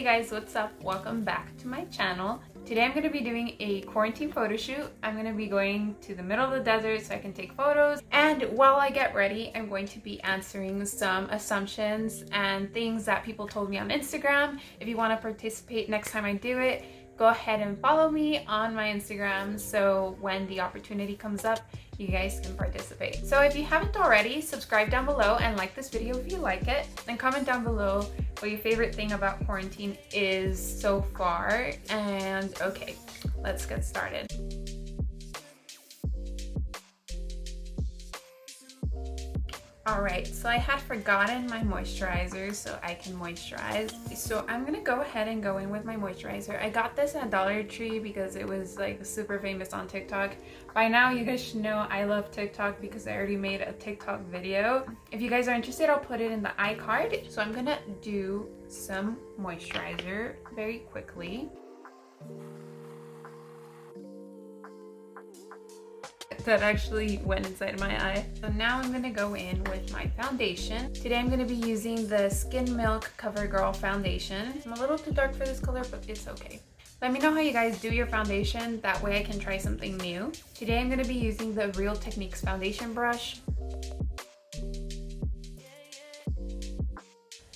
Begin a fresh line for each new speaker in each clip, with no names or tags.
Hey guys, what's up? Welcome back to my channel. Today I'm going to be doing a quarantine photo shoot. I'm going to be going to the middle of the desert so I can take photos. And while I get ready, I'm going to be answering some assumptions and things that people told me on Instagram. If you want to participate next time I do it, go ahead and follow me on my Instagram so when the opportunity comes up, you guys can participate. So if you haven't already, subscribe down below and like this video if you like it. And comment down below what your favorite thing about quarantine is so far. And okay, let's get started. Alright, so I had forgotten my moisturizer so I can moisturize. So I'm gonna go ahead and go in with my moisturizer. I got this at Dollar Tree because it was like super famous on TikTok. By now you guys should know I love TikTok because I already made a TikTok video. If you guys are interested, I'll put it in the iCard. So I'm gonna do some moisturizer very quickly. That actually went inside my eye. So now I'm gonna go in with my foundation. Today I'm gonna be using the Skin Milk CoverGirl foundation. I'm a little too dark for this color, but it's okay. Let me know how you guys do your foundation. That way I can try something new. Today I'm gonna be using the Real Techniques foundation brush.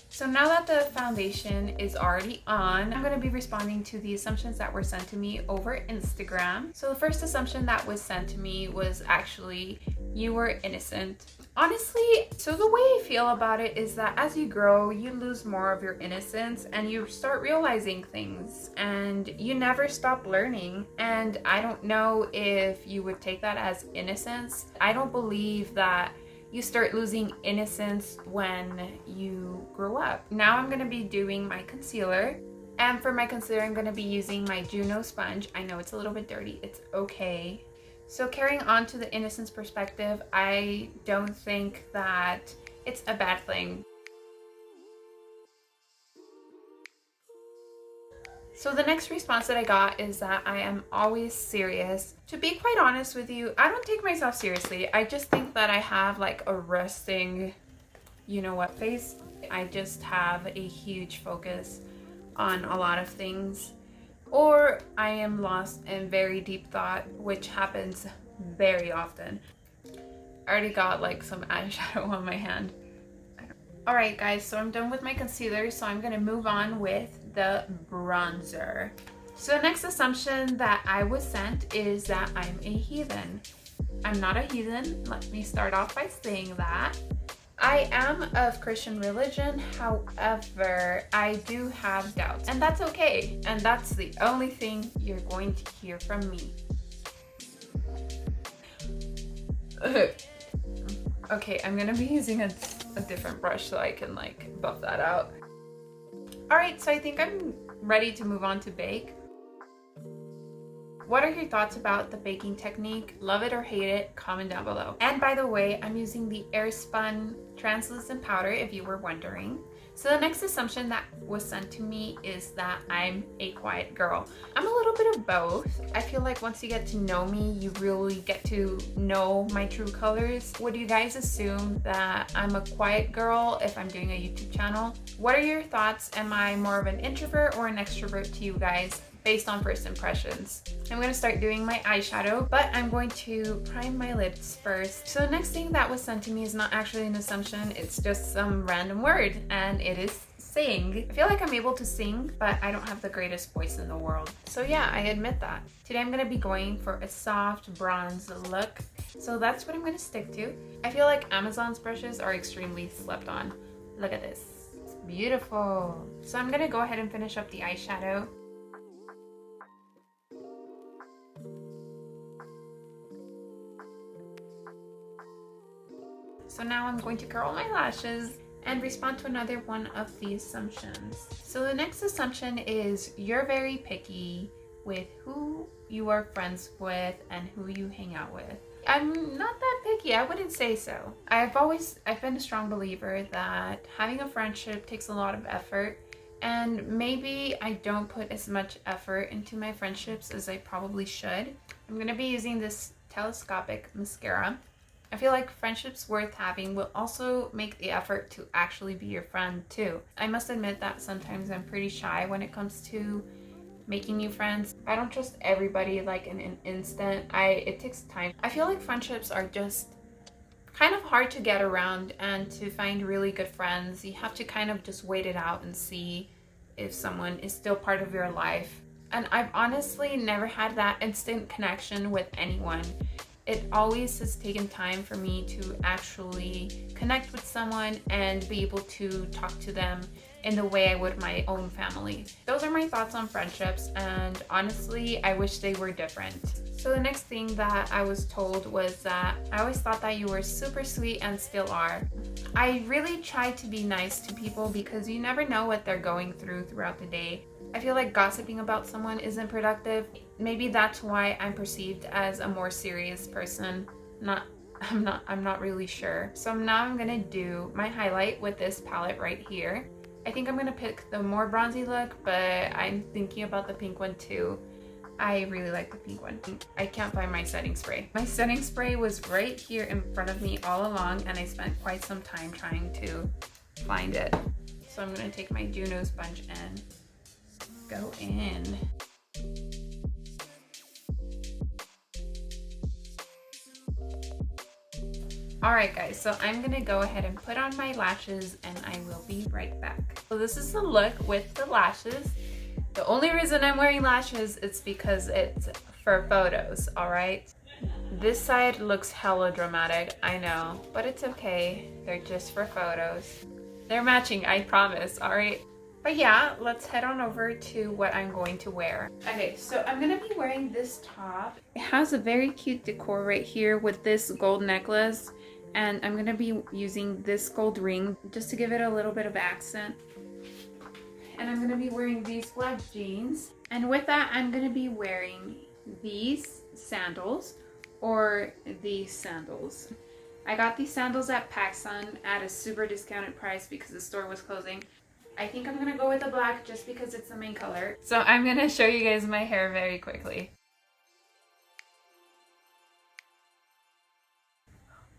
So now that the foundation is already on, I'm going to be responding to the assumptions that were sent to me over Instagram. So the first assumption that was sent to me was actually, you were innocent. Honestly, so the way I feel about it is that as you grow, you lose more of your innocence and you start realizing things and you never stop learning. And I don't know if you would take that as innocence. I don't believe that you start losing innocence when you grow up. Now I'm going to be doing my concealer. And for my concealer, I'm going to be using my Juno sponge. I know it's a little bit dirty. It's okay. So carrying on to the innocence perspective, I don't think that it's a bad thing. So the next response that I got is that I am always serious. To be quite honest with you, I don't take myself seriously. I just think that I have like a resting, you know what face. I just have a huge focus on a lot of things. Or I am lost in very deep thought, which happens very often. I already got like some eyeshadow on my hand. Alright guys, so I'm done with my concealer, so I'm going to move on with the bronzer. So the next assumption that I was sent is that I'm a heathen. I'm not a heathen. Let me start off by saying that. I am of Christian religion, however, I do have doubts, and that's okay. And that's the only thing you're going to hear from me. Okay, I'm gonna be using a different brush so I can like buff that out. Alright, so I think I'm ready to move on to bake. What are your thoughts about the baking technique? Love it or hate it? Comment down below. And by the way, I'm using the Airspun translucent powder if you were wondering. So the next assumption that was sent to me is that I'm a quiet girl. I'm a little bit of both. I feel like once you get to know me, you really get to know my true colors. Would you guys assume that I'm a quiet girl if I'm doing a YouTube channel? What are your thoughts? Am I more of an introvert or an extrovert to you guys? Based on first impressions. I'm going to start doing my eyeshadow, but I'm going to prime my lips first. So the next thing that was sent to me is not actually an assumption, it's just some random word, and it is sing. I feel like I'm able to sing, but I don't have the greatest voice in the world. So yeah, I admit that. Today I'm going to be going for a soft bronze look, so that's what I'm going to stick to. I feel like Amazon's brushes are extremely slept on. Look at this. It's beautiful. So I'm going to go ahead and finish up the eyeshadow. So now I'm going to curl my lashes and respond to another one of the assumptions. So the next assumption is you're very picky with who you are friends with and who you hang out with. I'm not that picky, I wouldn't say so. I've been a strong believer that having a friendship takes a lot of effort, and maybe I don't put as much effort into my friendships as I probably should. I'm gonna be using this telescopic mascara. I feel like friendships worth having will also make the effort to actually be your friend too. I must admit that sometimes I'm pretty shy when it comes to making new friends. I don't trust everybody like in an instant. It takes time. I feel like friendships are just kind of hard to get around, and to find really good friends, you have to kind of just wait it out and see if someone is still part of your life. And I've honestly never had that instant connection with anyone. It always has taken time for me to actually connect with someone and be able to talk to them in the way I would my own family. Those are my thoughts on friendships, and honestly, I wish they were different. So the next thing that I was told was that I always thought that you were super sweet and still are. I really try to be nice to people because you never know what they're going through throughout the day. I feel like gossiping about someone isn't productive. Maybe that's why I'm perceived as a more serious person. I'm not really sure. So now I'm gonna do my highlight with this palette right here. I think I'm gonna pick the more bronzy look, but I'm thinking about the pink one too. I really like the pink one. I can't find my setting spray. My setting spray was right here in front of me all along, and I spent quite some time trying to find it. So I'm gonna take my Juno sponge and go in. Alright guys, so I'm gonna go ahead and put on my lashes and I will be right back. So this is the look with the lashes. The only reason I'm wearing lashes is because it's for photos, alright? This side looks hella dramatic, I know, but it's okay. They're just for photos. They're matching, I promise, alright? But yeah, let's head on over to what I'm going to wear. Okay, so I'm gonna be wearing this top. It has a very cute decor right here with this gold necklace, and I'm gonna be using this gold ring just to give it a little bit of accent. And I'm gonna be wearing these black jeans. And with that, I'm gonna be wearing these sandals or these sandals. I got these sandals at PacSun at a super discounted price because the store was closing. I think I'm gonna go with the black just because it's the main color. So I'm gonna show you guys my hair very quickly.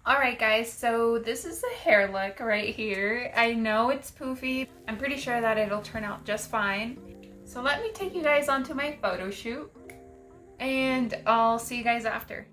Alright guys, so this is the hair look right here. I know it's poofy. I'm pretty sure that it'll turn out just fine. So let me take you guys onto my photo shoot and I'll see you guys after.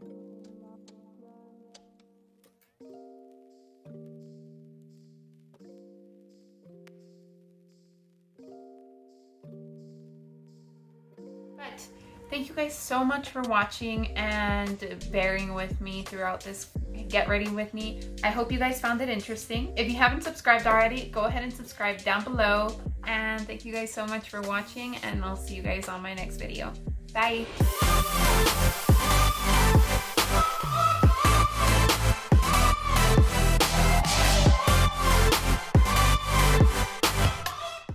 But thank you guys so much for watching and bearing with me throughout this get ready with me. I hope you guys found it interesting. If you haven't subscribed already, go ahead and subscribe down below. And thank you guys so much for watching, and I'll see you guys on my next video. Bye!